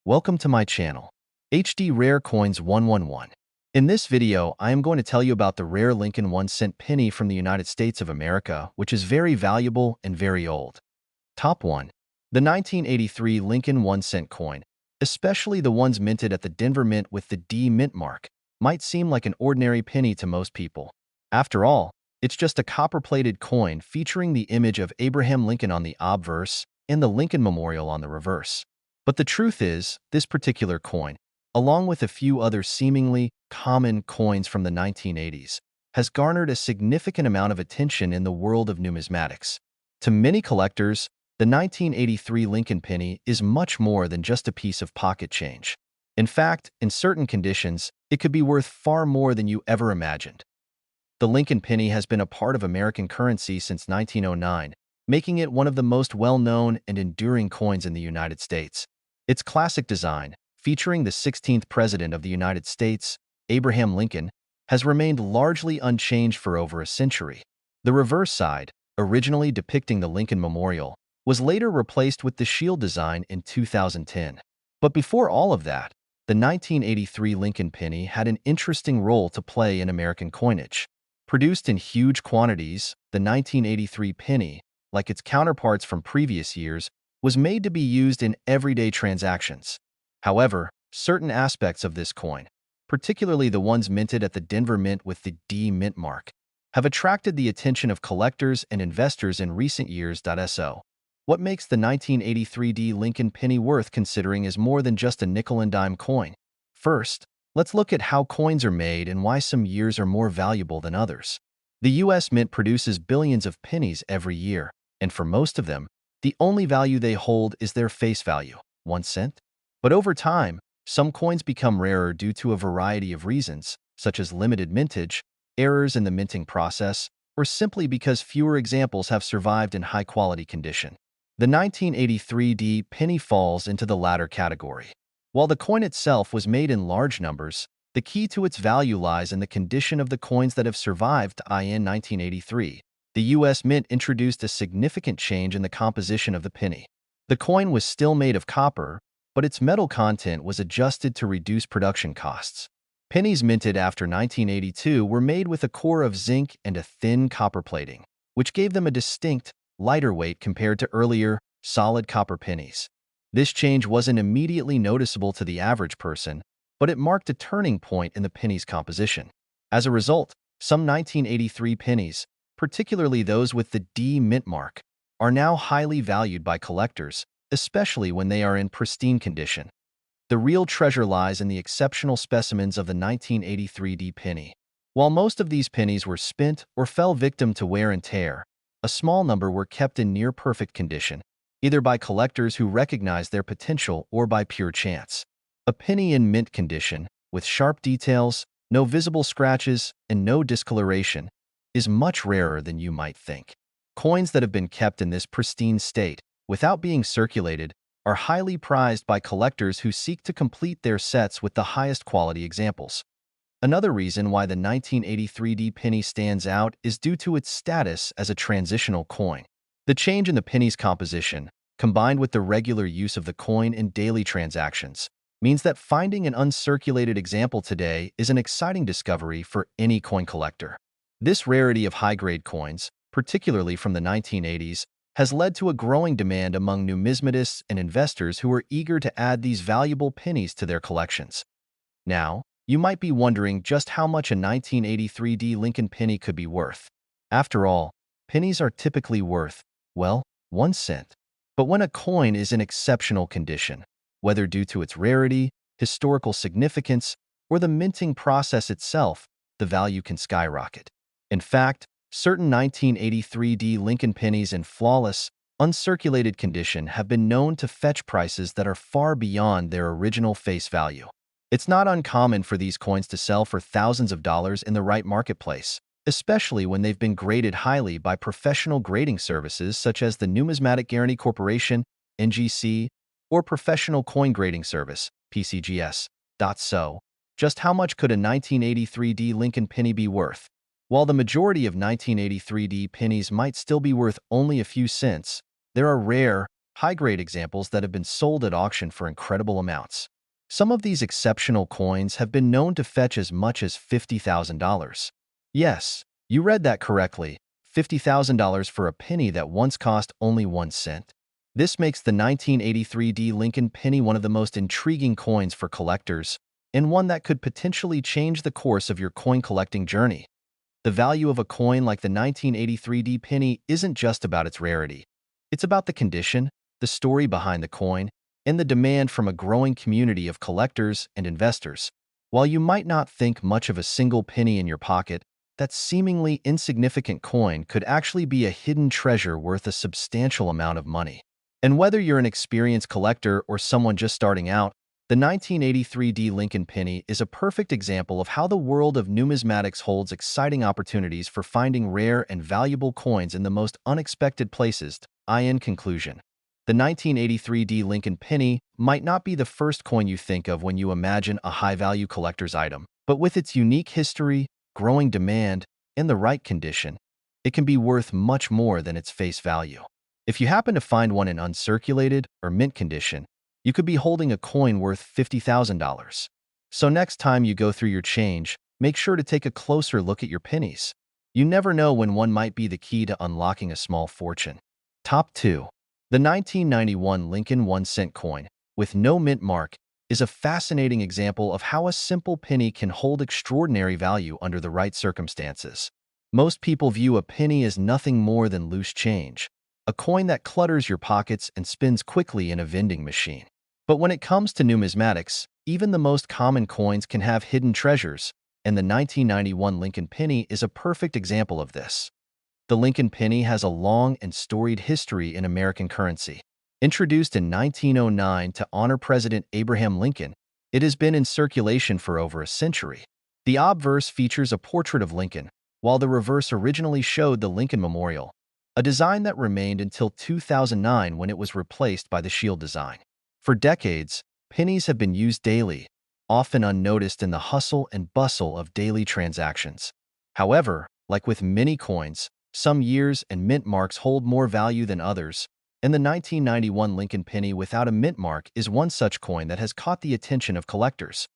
Welcome to my channel, HD Rare Coins 111. In this video, I am going to tell you about the rare Lincoln 1-cent penny from the United States of America, which is very valuable and very old. Top 1. The 1983 Lincoln 1-cent coin, especially the ones minted at the Denver Mint with the D mint mark, might seem like an ordinary penny to most people. After all, it's just a copper-plated coin featuring the image of Abraham Lincoln on the obverse and the Lincoln Memorial on the reverse. But the truth is, this particular coin, along with a few other seemingly common coins from the 1980s, has garnered a significant amount of attention in the world of numismatics. To many collectors, the 1983 Lincoln penny is much more than just a piece of pocket change. In fact, in certain conditions, it could be worth far more than you ever imagined. The Lincoln penny has been a part of American currency since 1909, making it one of the most well-known and enduring coins in the United States. Its classic design, featuring the 16th President of the United States, Abraham Lincoln, has remained largely unchanged for over a century. The reverse side, originally depicting the Lincoln Memorial, was later replaced with the shield design in 2010. But before all of that, the 1983 Lincoln penny had an interesting role to play in American coinage. Produced in huge quantities, the 1983 penny, like its counterparts from previous years, was made to be used in everyday transactions. However, certain aspects of this coin, particularly the ones minted at the Denver Mint with the D mint mark, have attracted the attention of collectors and investors in recent years. So, what makes the 1983 D Lincoln penny worth considering is more than just a nickel and dime coin. First, let's look at how coins are made and why some years are more valuable than others. The U.S. Mint produces billions of pennies every year, and for most of them, the only value they hold is their face value, 1 cent. But over time, some coins become rarer due to a variety of reasons, such as limited mintage, errors in the minting process, or simply because fewer examples have survived in high-quality condition. The 1983 D penny falls into the latter category. While the coin itself was made in large numbers, the key to its value lies in the condition of the coins that have survived. In 1983, the U.S. Mint introduced a significant change in the composition of the penny. The coin was still made of copper, but its metal content was adjusted to reduce production costs. Pennies minted after 1982 were made with a core of zinc and a thin copper plating, which gave them a distinct, lighter weight compared to earlier, solid copper pennies. This change wasn't immediately noticeable to the average person, but it marked a turning point in the penny's composition. As a result, some 1983 pennies, particularly those with the D mint mark, are now highly valued by collectors, especially when they are in pristine condition. The real treasure lies in the exceptional specimens of the 1983 D penny. While most of these pennies were spent or fell victim to wear and tear, a small number were kept in near-perfect condition, either by collectors who recognized their potential or by pure chance. A penny in mint condition, with sharp details, no visible scratches, and no discoloration, is much rarer than you might think. Coins that have been kept in this pristine state, without being circulated, are highly prized by collectors who seek to complete their sets with the highest quality examples. Another reason why the 1983 D penny stands out is due to its status as a transitional coin. The change in the penny's composition, combined with the regular use of the coin in daily transactions, means that finding an uncirculated example today is an exciting discovery for any coin collector. This rarity of high-grade coins, particularly from the 1980s, has led to a growing demand among numismatists and investors who are eager to add these valuable pennies to their collections. Now, you might be wondering just how much a 1983 D Lincoln penny could be worth. After all, pennies are typically worth, well, 1 cent. But when a coin is in exceptional condition, whether due to its rarity, historical significance, or the minting process itself, the value can skyrocket. In fact, certain 1983 D Lincoln pennies in flawless, uncirculated condition have been known to fetch prices that are far beyond their original face value. It's not uncommon for these coins to sell for thousands of dollars in the right marketplace, especially when they've been graded highly by professional grading services such as the Numismatic Guarantee Corporation, NGC, or Professional Coin Grading Service, PCGS. So, just how much could a 1983 D Lincoln penny be worth? While the majority of 1983 D pennies might still be worth only a few cents, there are rare, high-grade examples that have been sold at auction for incredible amounts. Some of these exceptional coins have been known to fetch as much as $50,000. Yes, you read that correctly, $50,000 for a penny that once cost only 1 cent. This makes the 1983 D Lincoln penny one of the most intriguing coins for collectors, and one that could potentially change the course of your coin collecting journey. The value of a coin like the 1983 D penny isn't just about its rarity. It's about the condition, the story behind the coin, and the demand from a growing community of collectors and investors. While you might not think much of a single penny in your pocket, that seemingly insignificant coin could actually be a hidden treasure worth a substantial amount of money. And whether you're an experienced collector or someone just starting out, the 1983 D Lincoln penny is a perfect example of how the world of numismatics holds exciting opportunities for finding rare and valuable coins in the most unexpected places. In conclusion, the 1983 D Lincoln penny might not be the first coin you think of when you imagine a high-value collector's item, but with its unique history, growing demand, and the right condition, it can be worth much more than its face value. If you happen to find one in uncirculated or mint condition, you could be holding a coin worth $50,000. So next time you go through your change, make sure to take a closer look at your pennies. You never know when one might be the key to unlocking a small fortune. Top 2. The 1991 Lincoln 1-cent coin, with no mint mark, is a fascinating example of how a simple penny can hold extraordinary value under the right circumstances. Most people view a penny as nothing more than loose change, a coin that clutters your pockets and spins quickly in a vending machine. But when it comes to numismatics, even the most common coins can have hidden treasures, and the 1991 Lincoln penny is a perfect example of this. The Lincoln penny has a long and storied history in American currency. Introduced in 1909 to honor President Abraham Lincoln, it has been in circulation for over a century. The obverse features a portrait of Lincoln, while the reverse originally showed the Lincoln Memorial, a design that remained until 2009 when it was replaced by the shield design. For decades, pennies have been used daily, often unnoticed in the hustle and bustle of daily transactions. However, like with many coins, some years and mint marks hold more value than others, and the 1991 Lincoln penny without a mint mark is one such coin that has caught the attention of collectors.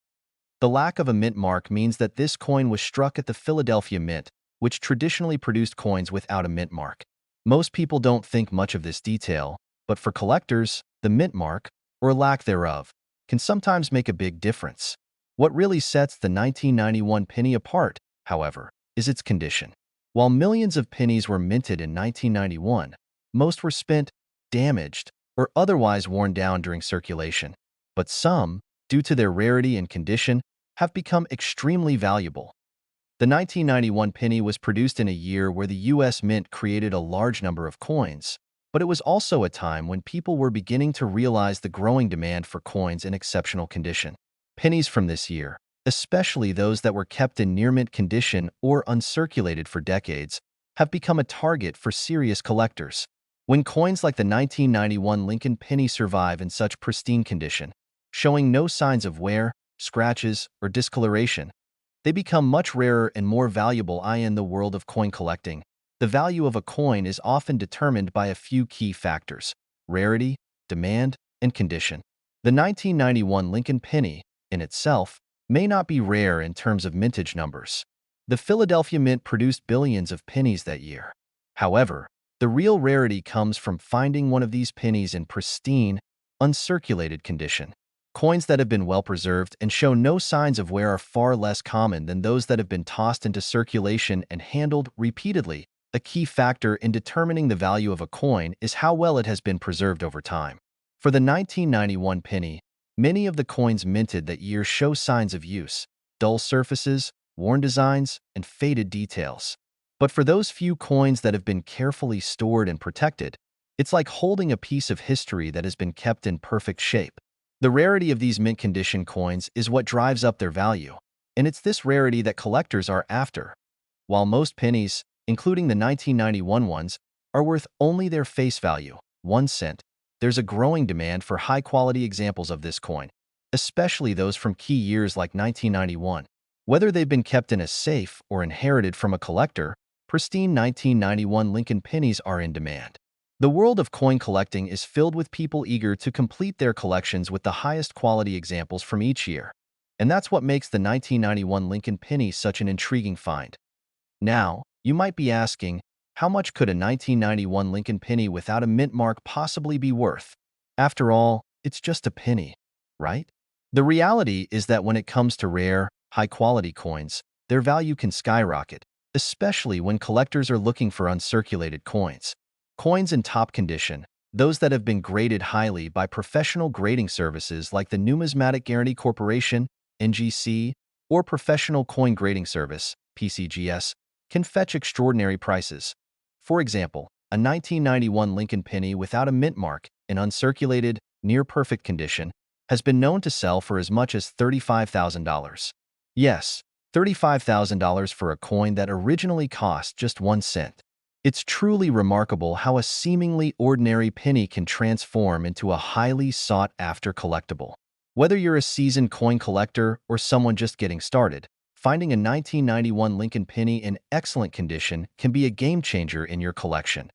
The lack of a mint mark means that this coin was struck at the Philadelphia Mint, which traditionally produced coins without a mint mark. Most people don't think much of this detail, but for collectors, the mint mark, or lack thereof, can sometimes make a big difference. What really sets the 1991 penny apart, however, is its condition. While millions of pennies were minted in 1991, most were spent, damaged, or otherwise worn down during circulation. But some, due to their rarity and condition, have become extremely valuable. The 1991 penny was produced in a year where the U.S. Mint created a large number of coins, but it was also a time when people were beginning to realize the growing demand for coins in exceptional condition. Pennies from this year, especially those that were kept in near-mint condition or uncirculated for decades, have become a target for serious collectors. When coins like the 1991 Lincoln penny survive in such pristine condition, showing no signs of wear, scratches, or discoloration, they become much rarer and more valuable. In the world of coin collecting, the value of a coin is often determined by a few key factors: rarity, demand, and condition. The 1991 Lincoln penny, in itself, may not be rare in terms of mintage numbers. The Philadelphia Mint produced billions of pennies that year. However, the real rarity comes from finding one of these pennies in pristine, uncirculated condition. Coins that have been well preserved and show no signs of wear are far less common than those that have been tossed into circulation and handled repeatedly. A key factor in determining the value of a coin is how well it has been preserved over time. For the 1991 penny, many of the coins minted that year show signs of use: dull surfaces, worn designs, and faded details. But for those few coins that have been carefully stored and protected, it's like holding a piece of history that has been kept in perfect shape. The rarity of these mint condition coins is what drives up their value, and it's this rarity that collectors are after. While most pennies, including the 1991 ones, are worth only their face value, 1 cent, there's a growing demand for high-quality examples of this coin, especially those from key years like 1991. Whether they've been kept in a safe or inherited from a collector, pristine 1991 Lincoln pennies are in demand. The world of coin collecting is filled with people eager to complete their collections with the highest quality examples from each year. And that's what makes the 1991 Lincoln penny such an intriguing find. Now, you might be asking, how much could a 1991 Lincoln penny without a mint mark possibly be worth? After all, it's just a penny, right? The reality is that when it comes to rare, high-quality coins, their value can skyrocket, especially when collectors are looking for uncirculated coins. Coins in top condition, those that have been graded highly by professional grading services like the Numismatic Guarantee Corporation, NGC, or Professional Coin Grading Service, PCGS, can fetch extraordinary prices. For example, a 1991 Lincoln penny without a mint mark, in uncirculated, near-perfect condition, has been known to sell for as much as $35,000. Yes, $35,000 for a coin that originally cost just 1 cent. It's truly remarkable how a seemingly ordinary penny can transform into a highly sought-after collectible. Whether you're a seasoned coin collector or someone just getting started, finding a 1991 Lincoln penny in excellent condition can be a game-changer in your collection.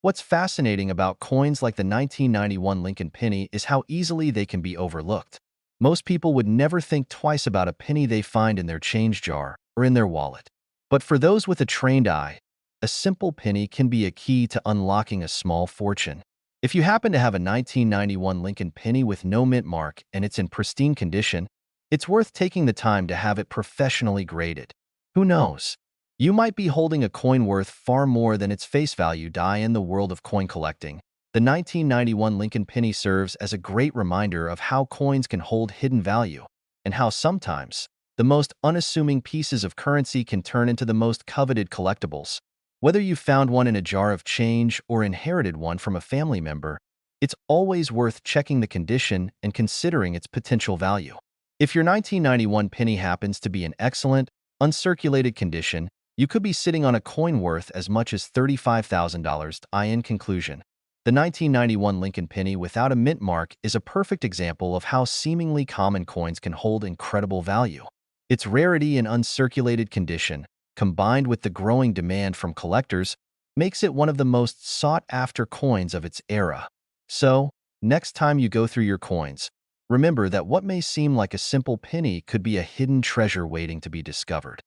What's fascinating about coins like the 1991 Lincoln penny is how easily they can be overlooked. Most people would never think twice about a penny they find in their change jar or in their wallet. But for those with a trained eye, a simple penny can be a key to unlocking a small fortune. If you happen to have a 1991 Lincoln penny with no mint mark and it's in pristine condition, it's worth taking the time to have it professionally graded. Who knows? You might be holding a coin worth far more than its face value. In the world of coin collecting, the 1991 Lincoln penny serves as a great reminder of how coins can hold hidden value, and how sometimes the most unassuming pieces of currency can turn into the most coveted collectibles. Whether you found one in a jar of change or inherited one from a family member, it's always worth checking the condition and considering its potential value. If your 1991 penny happens to be in excellent, uncirculated condition, you could be sitting on a coin worth as much as $35,000. In conclusion, the 1991 Lincoln penny without a mint mark is a perfect example of how seemingly common coins can hold incredible value. Its rarity and uncirculated condition, combined with the growing demand from collectors, makes it one of the most sought-after coins of its era. So, next time you go through your coins, remember that what may seem like a simple penny could be a hidden treasure waiting to be discovered.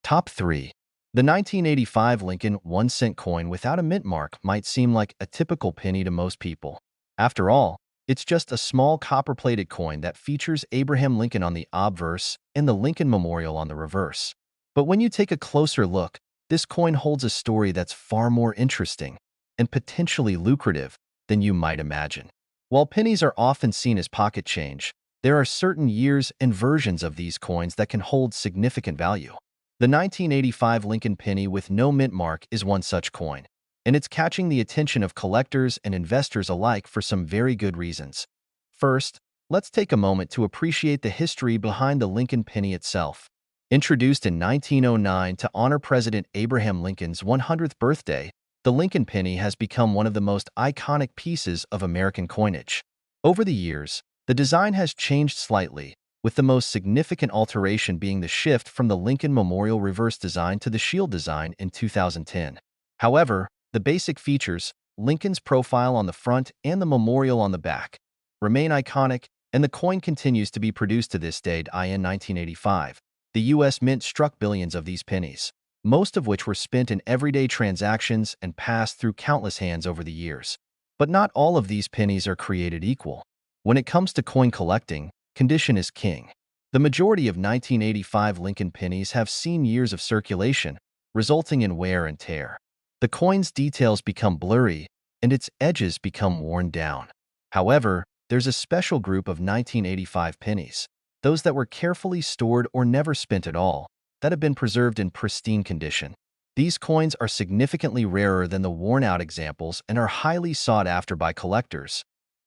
Top 3. The 1985 Lincoln 1-cent coin without a mint mark might seem like a typical penny to most people. After all, it's just a small copper-plated coin that features Abraham Lincoln on the obverse and the Lincoln Memorial on the reverse. But when you take a closer look, this coin holds a story that's far more interesting and potentially lucrative than you might imagine. While pennies are often seen as pocket change, there are certain years and versions of these coins that can hold significant value. The 1985 Lincoln penny with no mint mark is one such coin, and it's catching the attention of collectors and investors alike for some very good reasons. First, let's take a moment to appreciate the history behind the Lincoln penny itself. Introduced in 1909 to honor President Abraham Lincoln's 100th birthday, the Lincoln penny has become one of the most iconic pieces of American coinage. Over the years, the design has changed slightly, with the most significant alteration being the shift from the Lincoln Memorial reverse design to the shield design in 2010. However, the basic features, Lincoln's profile on the front and the memorial on the back, remain iconic, and the coin continues to be produced to this day. In 1985, the U.S. Mint struck billions of these pennies, most of which were spent in everyday transactions and passed through countless hands over the years. But not all of these pennies are created equal. When it comes to coin collecting, condition is king. The majority of 1985 Lincoln pennies have seen years of circulation, resulting in wear and tear. The coin's details become blurry, and its edges become worn down. However, there's a special group of 1985 pennies, those that were carefully stored or never spent at all, that have been preserved in pristine condition. These coins are significantly rarer than the worn-out examples and are highly sought after by collectors.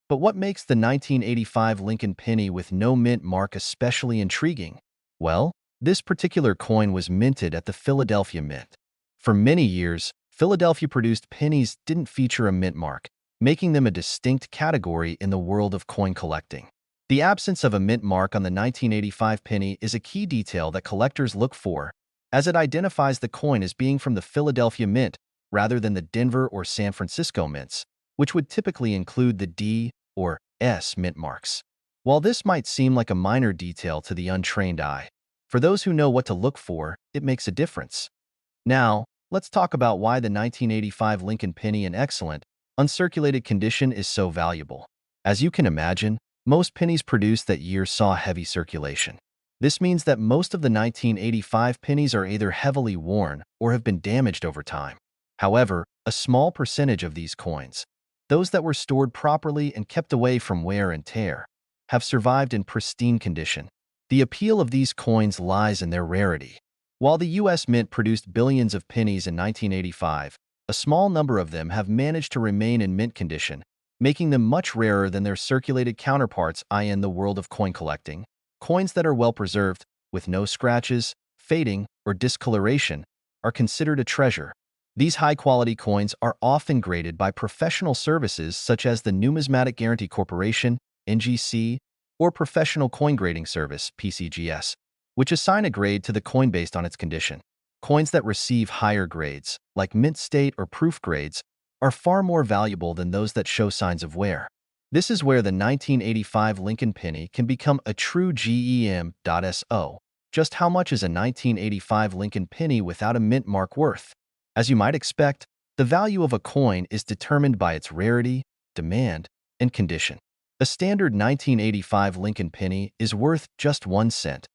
But what makes the 1985 Lincoln penny with no mint mark especially intriguing? Well, this particular coin was minted at the Philadelphia Mint. For many years, Philadelphia-produced pennies didn't feature a mint mark, making them a distinct category in the world of coin collecting. The absence of a mint mark on the 1985 penny is a key detail that collectors look for, as it identifies the coin as being from the Philadelphia Mint rather than the Denver or San Francisco mints, which would typically include the D or S mint marks. While this might seem like a minor detail to the untrained eye, for those who know what to look for, it makes a difference. Now, let's talk about why the 1985 Lincoln penny in excellent, uncirculated condition is so valuable. As you can imagine, most pennies produced that year saw heavy circulation. This means that most of the 1985 pennies are either heavily worn or have been damaged over time. However, a small percentage of these coins, those that were stored properly and kept away from wear and tear, have survived in pristine condition. The appeal of these coins lies in their rarity. While the U.S. Mint produced billions of pennies in 1985, a small number of them have managed to remain in mint condition, making them much rarer than their circulated counterparts in the world of coin collecting. Coins that are well preserved, with no scratches, fading, or discoloration, are considered a treasure. These high-quality coins are often graded by professional services such as the Numismatic Guarantee Corporation, NGC, or Professional Coin Grading Service, PCGS, which assign a grade to the coin based on its condition. Coins that receive higher grades, like mint state or proof grades, are far more valuable than those that show signs of wear. This is where the 1985 Lincoln penny can become a true gem.so. Just how much is a 1985 Lincoln penny without a mint mark worth? As you might expect, the value of a coin is determined by its rarity, demand, and condition. A standard 1985 Lincoln penny is worth just 1 cent,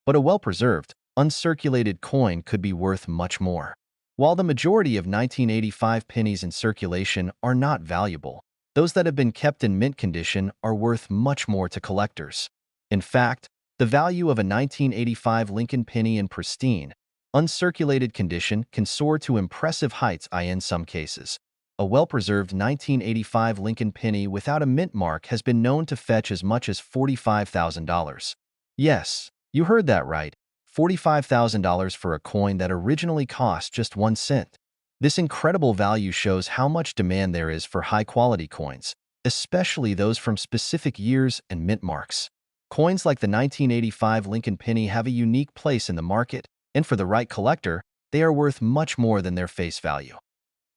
but a well-preserved, uncirculated coin could be worth much more. While the majority of 1985 pennies in circulation are not valuable, those that have been kept in mint condition are worth much more to collectors. In fact, the value of a 1985 Lincoln penny in pristine, uncirculated condition can soar to impressive heights in some cases. A well-preserved 1985 Lincoln penny without a mint mark has been known to fetch as much as $45,000. Yes, you heard that right, $45,000 for a coin that originally cost just 1 cent. This incredible value shows how much demand there is for high-quality coins, especially those from specific years and mint marks. Coins like the 1985 Lincoln penny have a unique place in the market, and for the right collector, they are worth much more than their face value.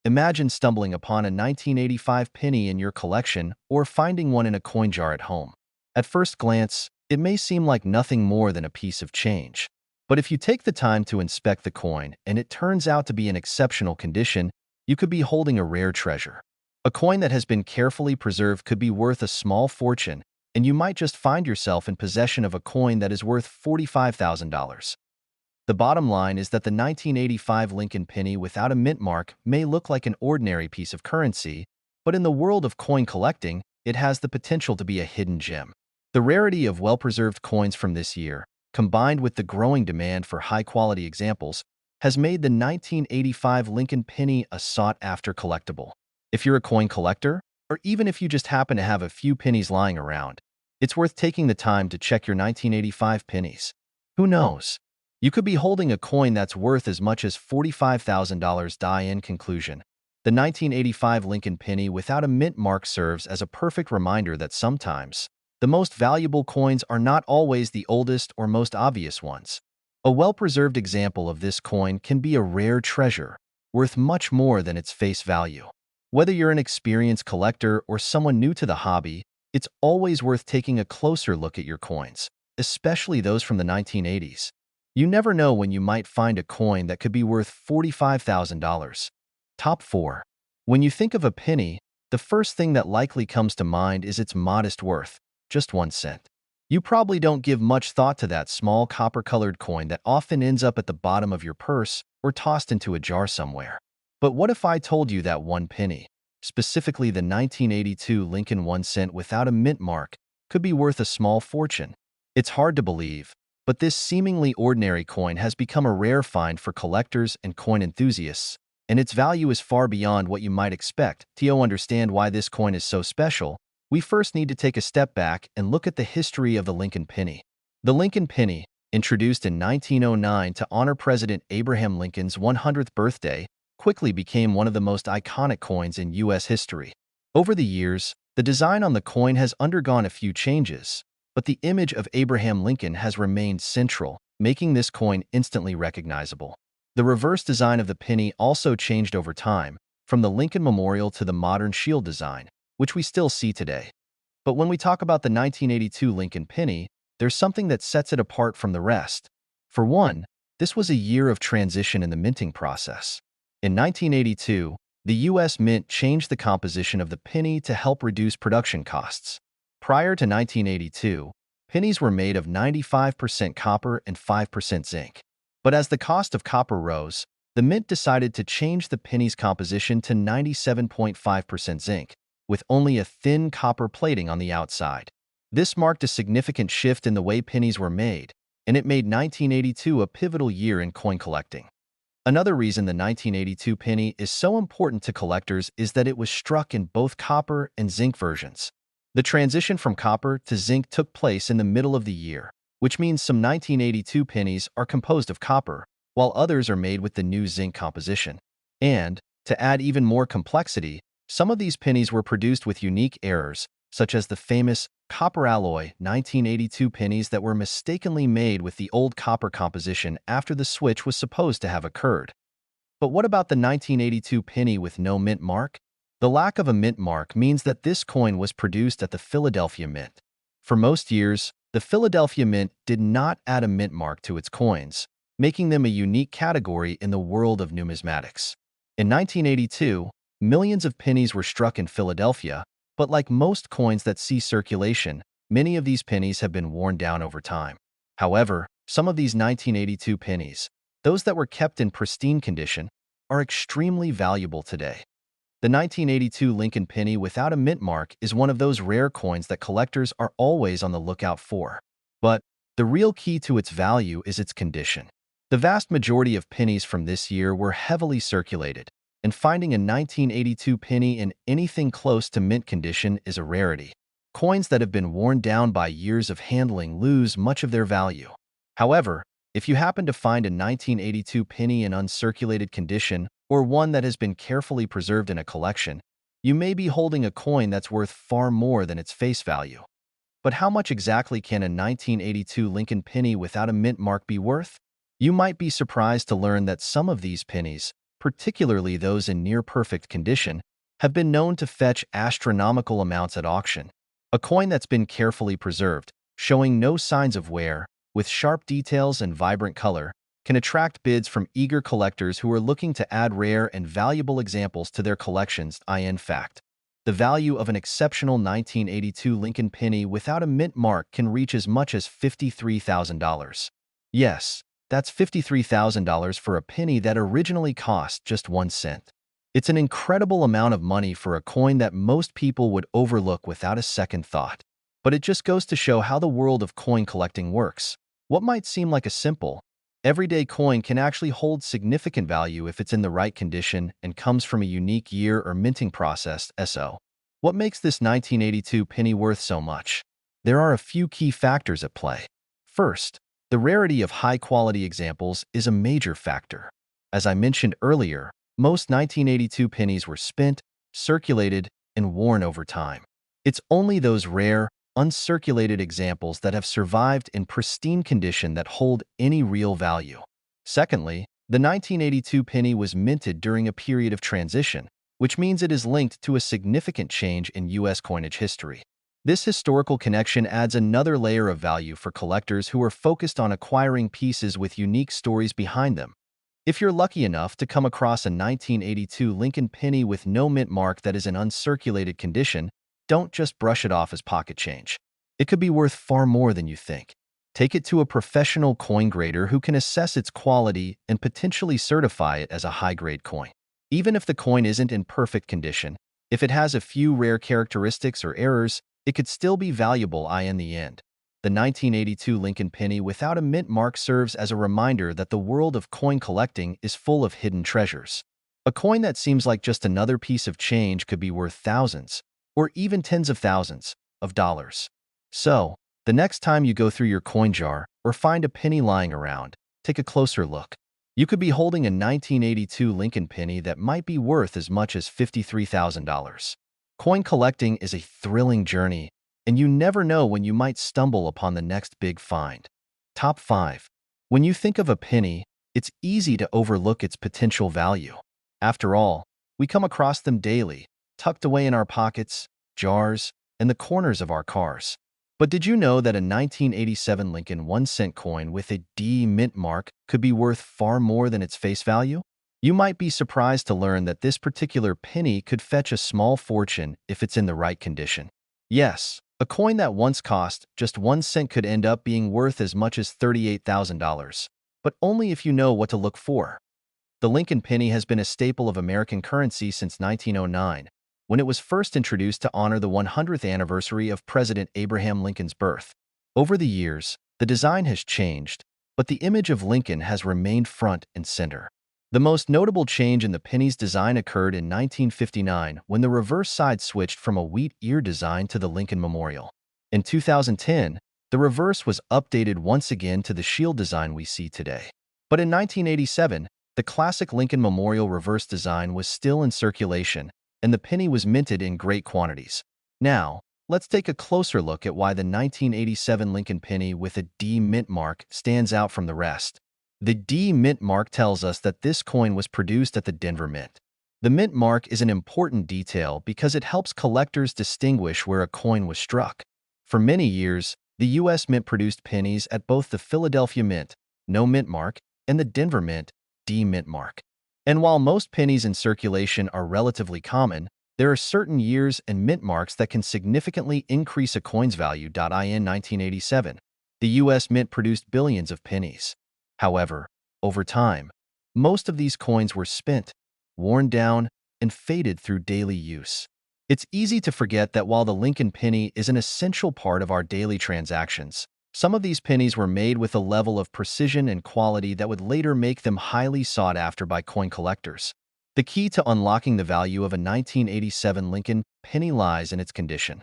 Imagine stumbling upon a 1985 penny in your collection or finding one in a coin jar at home. At first glance, it may seem like nothing more than a piece of change. But if you take the time to inspect the coin and it turns out to be in exceptional condition, you could be holding a rare treasure. A coin that has been carefully preserved could be worth a small fortune, and you might just find yourself in possession of a coin that is worth $45,000. The bottom line is that the 1985 Lincoln penny without a mint mark may look like an ordinary piece of currency, but in the world of coin collecting, it has the potential to be a hidden gem. The rarity of well-preserved coins from this year, combined with the growing demand for high-quality examples, has made the 1985 Lincoln penny a sought-after collectible. If you're a coin collector, or even if you just happen to have a few pennies lying around, it's worth taking the time to check your 1985 pennies. Who knows? You could be holding a coin that's worth as much as $45,000. In conclusion, the 1985 Lincoln penny without a mint mark serves as a perfect reminder that sometimes the most valuable coins are not always the oldest or most obvious ones. A well-preserved example of this coin can be a rare treasure, worth much more than its face value. Whether you're an experienced collector or someone new to the hobby, it's always worth taking a closer look at your coins, especially those from the 1980s. You never know when you might find a coin that could be worth $45,000. Top 4. When you think of a penny, the first thing that likely comes to mind is its modest worth, just 1 cent. You probably don't give much thought to that small copper-colored coin that often ends up at the bottom of your purse or tossed into a jar somewhere. But what if I told you that one penny, specifically the 1982 Lincoln 1 cent without a mint mark, could be worth a small fortune? It's hard to believe, but this seemingly ordinary coin has become a rare find for collectors and coin enthusiasts, and its value is far beyond what you might expect. To understand why this coin is so special, we first need to take a step back and look at the history of the Lincoln penny. The Lincoln penny, introduced in 1909 to honor President Abraham Lincoln's 100th birthday, quickly became one of the most iconic coins in U.S. history. Over the years, the design on the coin has undergone a few changes, but the image of Abraham Lincoln has remained central, making this coin instantly recognizable. The reverse design of the penny also changed over time, from the Lincoln Memorial to the modern shield design, which we still see today. But when we talk about the 1982 Lincoln penny, there's something that sets it apart from the rest. For one, this was a year of transition in the minting process. In 1982, the U.S. Mint changed the composition of the penny to help reduce production costs. Prior to 1982, pennies were made of 95% copper and 5% zinc. But as the cost of copper rose, the Mint decided to change the penny's composition to 97.5% zinc, with only a thin copper plating on the outside. This marked a significant shift in the way pennies were made, and it made 1982 a pivotal year in coin collecting. Another reason the 1982 penny is so important to collectors is that it was struck in both copper and zinc versions. The transition from copper to zinc took place in the middle of the year, which means some 1982 pennies are composed of copper, while others are made with the new zinc composition. And, to add even more complexity, some of these pennies were produced with unique errors, such as the famous copper alloy 1982 pennies that were mistakenly made with the old copper composition after the switch was supposed to have occurred. But what about the 1982 penny with no mint mark? The lack of a mint mark means that this coin was produced at the Philadelphia Mint. For most years, the Philadelphia Mint did not add a mint mark to its coins, making them a unique category in the world of numismatics. In 1982, millions of pennies were struck in Philadelphia, but like most coins that see circulation, many of these pennies have been worn down over time. However, some of these 1982 pennies, those that were kept in pristine condition, are extremely valuable today. The 1982 Lincoln penny without a mint mark is one of those rare coins that collectors are always on the lookout for. But the real key to its value is its condition. The vast majority of pennies from this year were heavily circulated, and finding a 1982 penny in anything close to mint condition is a rarity. Coins that have been worn down by years of handling lose much of their value. However, if you happen to find a 1982 penny in uncirculated condition or one that has been carefully preserved in a collection, you may be holding a coin that's worth far more than its face value. But how much exactly can a 1982 Lincoln penny without a mint mark be worth? You might be surprised to learn that some of these pennies, particularly those in near-perfect condition, have been known to fetch astronomical amounts at auction. A coin that's been carefully preserved, showing no signs of wear, with sharp details and vibrant color, can attract bids from eager collectors who are looking to add rare and valuable examples to their collections. In fact, the value of an exceptional 1982 Lincoln penny without a mint mark can reach as much as $53,000. Yes, that's $53,000 for a penny that originally cost just 1 cent. It's an incredible amount of money for a coin that most people would overlook without a second thought. But it just goes to show how the world of coin collecting works. What might seem like a simple, everyday coin can actually hold significant value if it's in the right condition and comes from a unique year or minting process. So, what makes this 1982 penny worth so much? There are a few key factors at play. First, the rarity of high-quality examples is a major factor. As I mentioned earlier, most 1982 pennies were spent, circulated, and worn over time. It's only those rare, uncirculated examples that have survived in pristine condition that hold any real value. Secondly, the 1982 penny was minted during a period of transition, which means it is linked to a significant change in U.S. coinage history. This historical connection adds another layer of value for collectors who are focused on acquiring pieces with unique stories behind them. If you're lucky enough to come across a 1982 Lincoln penny with no mint mark that is in uncirculated condition, don't just brush it off as pocket change. It could be worth far more than you think. Take it to a professional coin grader who can assess its quality and potentially certify it as a high-grade coin. Even if the coin isn't in perfect condition, if it has a few rare characteristics or errors, it could still be valuable in the end. The 1982 Lincoln penny without a mint mark serves as a reminder that the world of coin collecting is full of hidden treasures. A coin that seems like just another piece of change could be worth thousands, or even tens of thousands, of dollars. So, the next time you go through your coin jar or find a penny lying around, take a closer look. You could be holding a 1982 Lincoln penny that might be worth as much as $53,000. Coin collecting is a thrilling journey, and you never know when you might stumble upon the next big find. Top 5. When you think of a penny, it's easy to overlook its potential value. After all, We come across them daily, tucked away in our pockets, jars, and the corners of our cars. But did you know that a 1987 Lincoln 1-cent coin with a D mint mark could be worth far more than its face value? You might be surprised to learn that this particular penny could fetch a small fortune if it's in the right condition. Yes, a coin that once cost just 1 cent could end up being worth as much as $38,000, but only if you know what to look for. The Lincoln penny has been a staple of American currency since 1909, when it was first introduced to honor the 100th anniversary of President Abraham Lincoln's birth. Over the years, the design has changed, but the image of Lincoln has remained front and center. The most notable change in the penny's design occurred in 1959 when the reverse side switched from a wheat ear design to the Lincoln Memorial. In 2010, the reverse was updated once again to the shield design we see today. But in 1987, the classic Lincoln Memorial reverse design was still in circulation, and the penny was minted in great quantities. Now, let's take a closer look at why the 1987 Lincoln penny with a D mint mark stands out from the rest. The D mint mark tells us that this coin was produced at the Denver Mint. The mint mark is an important detail because it helps collectors distinguish where a coin was struck. For many years, the U.S. Mint produced pennies at both the Philadelphia Mint, no mint mark, and the Denver Mint, D mint mark. And while most pennies in circulation are relatively common, there are certain years and mint marks that can significantly increase a coin's value. In 1987, the U.S. Mint produced billions of pennies. However, over time, most of these coins were spent, worn down, and faded through daily use. It's easy to forget that while the Lincoln penny is an essential part of our daily transactions, some of these pennies were made with a level of precision and quality that would later make them highly sought after by coin collectors. The key to unlocking the value of a 1987 Lincoln penny lies in its condition.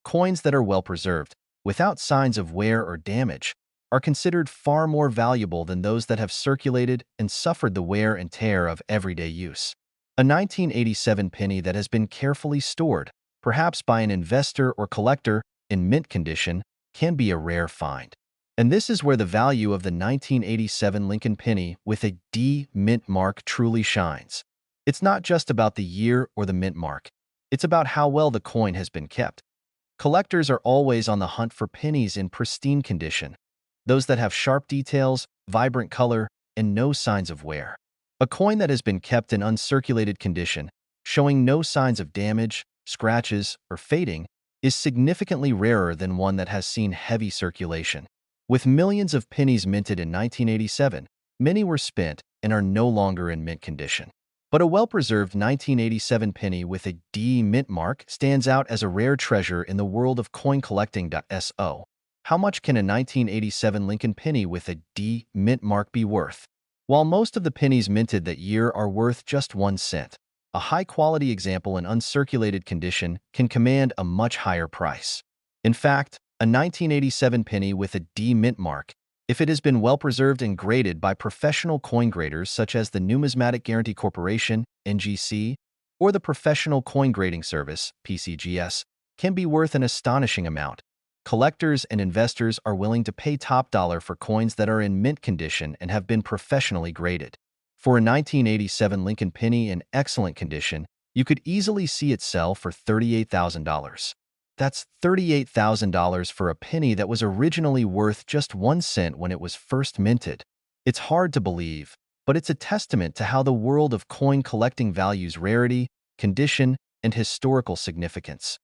Coins that are well preserved, without signs of wear or damage, are considered far more valuable than those that have circulated and suffered the wear and tear of everyday use. A 1987 penny that has been carefully stored, perhaps by an investor or collector, in mint condition, can be a rare find. And this is where the value of the 1987 Lincoln penny with a D mint mark truly shines. It's not just about the year or the mint mark. It's about how well the coin has been kept. Collectors are always on the hunt for pennies in pristine condition, those that have sharp details, vibrant color, and no signs of wear. A coin that has been kept in uncirculated condition, showing no signs of damage, scratches, or fading, is significantly rarer than one that has seen heavy circulation. With millions of pennies minted in 1987, many were spent and are no longer in mint condition. But a well-preserved 1987 penny with a D mint mark stands out as a rare treasure in the world of coin collecting. So, how much can a 1987 Lincoln penny with a D mint mark be worth? While most of the pennies minted that year are worth just 1 cent, a high-quality example in uncirculated condition can command a much higher price. In fact, a 1987 penny with a D mint mark, if it has been well preserved and graded by professional coin graders such as the Numismatic Guarantee Corporation, NGC, or the Professional Coin Grading Service, PCGS, can be worth an astonishing amount. Collectors and investors are willing to pay top dollar for coins that are in mint condition and have been professionally graded. For a 1987 Lincoln penny in excellent condition, you could easily see it sell for $38,000. That's $38,000 for a penny that was originally worth just 1 cent when it was first minted. It's hard to believe, but it's a testament to how the world of coin collecting values rarity, condition, and historical significance.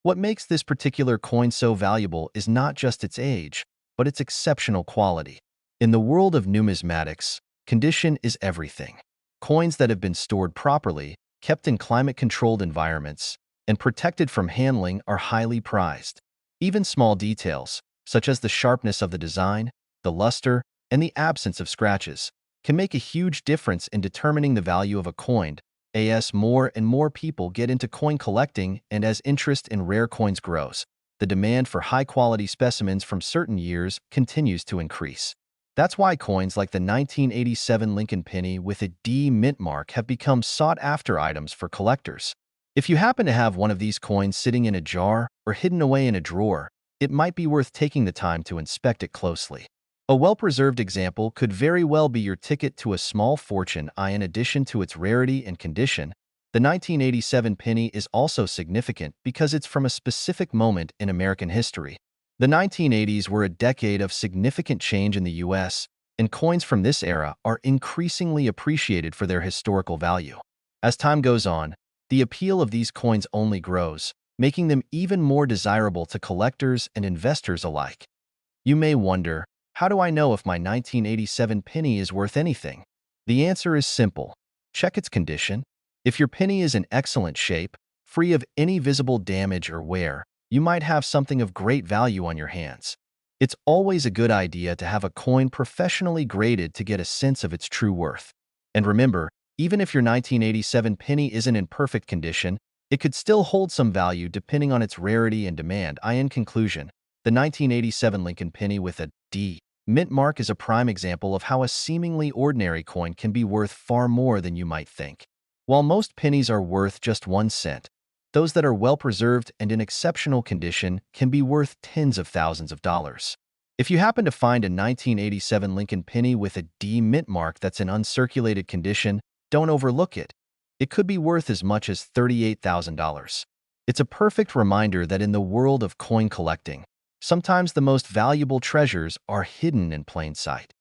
What makes this particular coin so valuable is not just its age, but its exceptional quality. In the world of numismatics, condition is everything. Coins that have been stored properly, kept in climate-controlled environments, and protected from handling are highly prized. Even small details, such as the sharpness of the design, the luster, and the absence of scratches, can make a huge difference in determining the value of a coin. As more and more people get into coin collecting and as interest in rare coins grows, the demand for high-quality specimens from certain years continues to increase. That's why coins like the 1987 Lincoln penny with a D mint mark have become sought-after items for collectors. If you happen to have one of these coins sitting in a jar or hidden away in a drawer, it might be worth taking the time to inspect it closely. A well-preserved example could very well be your ticket to a small fortune. In addition to its rarity and condition, The 1987 penny is also significant because it's from a specific moment in American history. The 1980s were a decade of significant change in the U.S., and coins from this era are increasingly appreciated for their historical value. As time goes on, the appeal of these coins only grows, making them even more desirable to collectors and investors alike. You may wonder, how do I know if my 1987 penny is worth anything? The answer is simple. Check its condition. If your penny is in excellent shape, free of any visible damage or wear, you might have something of great value on your hands. It's always a good idea to have a coin professionally graded to get a sense of its true worth. And remember, even if your 1987 penny isn't in perfect condition, it could still hold some value depending on its rarity and demand. In conclusion, the 1987 Lincoln penny with a D mint mark is a prime example of how a seemingly ordinary coin can be worth far more than you might think. While most pennies are worth just 1 cent, those that are well preserved and in exceptional condition can be worth tens of thousands of dollars. If you happen to find a 1987 Lincoln penny with a D mint mark that's in uncirculated condition, don't overlook it. It could be worth as much as $38,000. It's a perfect reminder that in the world of coin collecting, sometimes the most valuable treasures are hidden in plain sight.